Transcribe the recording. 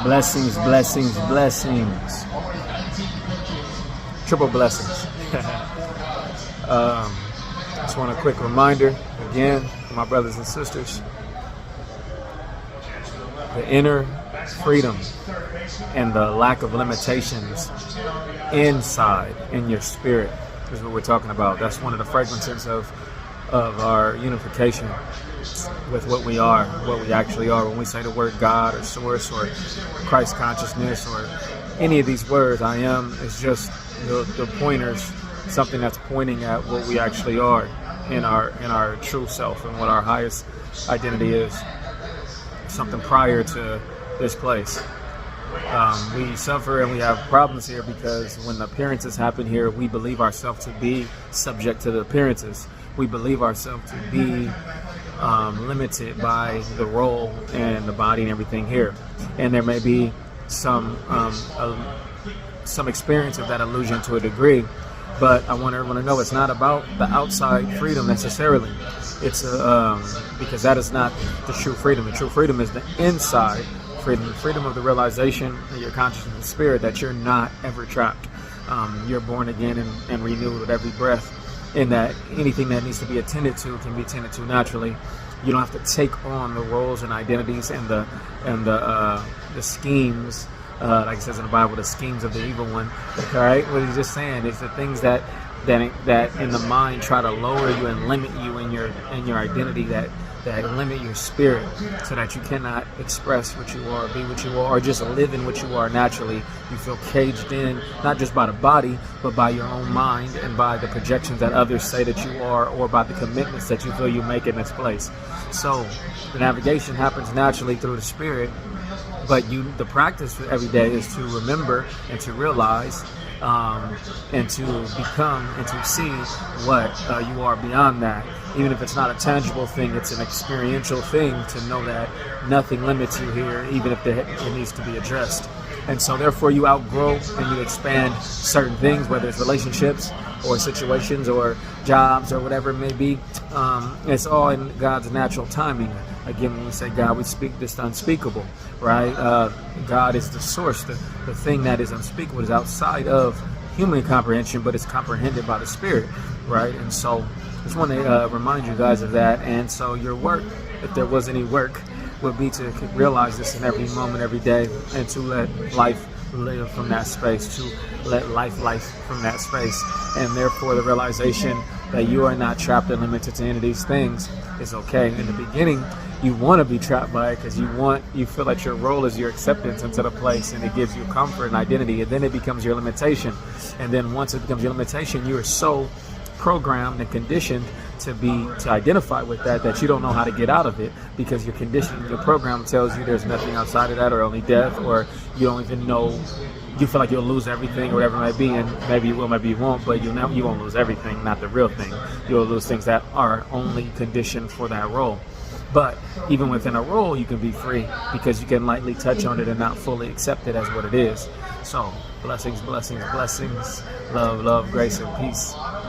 Blessings, blessings, blessings. Triple blessings. Just want a quick reminder, again, for my brothers and sisters. The inner freedom and the lack of limitations inside, in your spirit, is what we're talking about. That's one of the fragrances of our unification with what we are, what we actually are. When we say the word God or source or Christ consciousness or any of these words, I am, is just the pointers, something that's pointing at what we actually are in our true self and what our highest identity is. Something prior to this place. We suffer and we have problems here because when the appearances happen here, we believe ourselves to be subject to the appearances. We believe ourselves to be limited by the role and the body and everything here. And there may be some experience of that illusion to a degree, but I want everyone to know it's not about the outside freedom necessarily. It's because that is not the true freedom. The true freedom is the inside freedom, the freedom of the realization of your consciousness and spirit that you're not ever trapped. You're born again and renewed with every breath, and that anything that needs to be attended to can be attended to naturally. You don't have to take on the roles and identities and the schemes, like it says in the Bible, the schemes of the evil one. All right, what he's just saying is the things that in the mind try to lower you and limit you in your identity, that limit your spirit so that you cannot express what you are, be what you are, or just live in what you are naturally. You feel caged in, not just by the body, but by your own mind and by the projections that others say that you are, or by the commitments that you feel you make in this place. So the navigation happens naturally through the spirit, but the practice for every day is to remember and to realize and to become and to see what you are beyond that. Even if it's not a tangible thing, it's an experiential thing to know that nothing limits you here, even if it needs to be addressed. And so therefore you outgrow and you expand certain things, whether it's relationships or situations or jobs or whatever it may be. It's all in God's natural timing. Again, when we say God, we speak this unspeakable, right? God is the source. The thing that is unspeakable is outside of human comprehension, but it's comprehended by the Spirit, right? And so I just want to remind you guys of that. And so your work, if there was any work, would be to realize this in every moment, every day, and to let life live from that space, to let life from that space. And therefore the realization that you are not trapped and limited to any of these things is okay. In the beginning, you want to be trapped by it because you feel that your role is your acceptance into the place, and it gives you comfort and identity, and then it becomes your limitation. And then once it becomes your limitation, you are so programmed and conditioned to identify with that you don't know how to get out of it, because your conditioning, your program tells you there's nothing outside of that, or only death, or you don't even know. You feel like you'll lose everything or whatever it might be, and maybe you will, maybe you won't, but you won't lose everything, not the real thing. You'll lose things that are only conditioned for that role. But even within a role, you can be free because you can lightly touch on it and not fully accept it as what it is. So blessings, blessings, blessings, love, love, grace, and peace.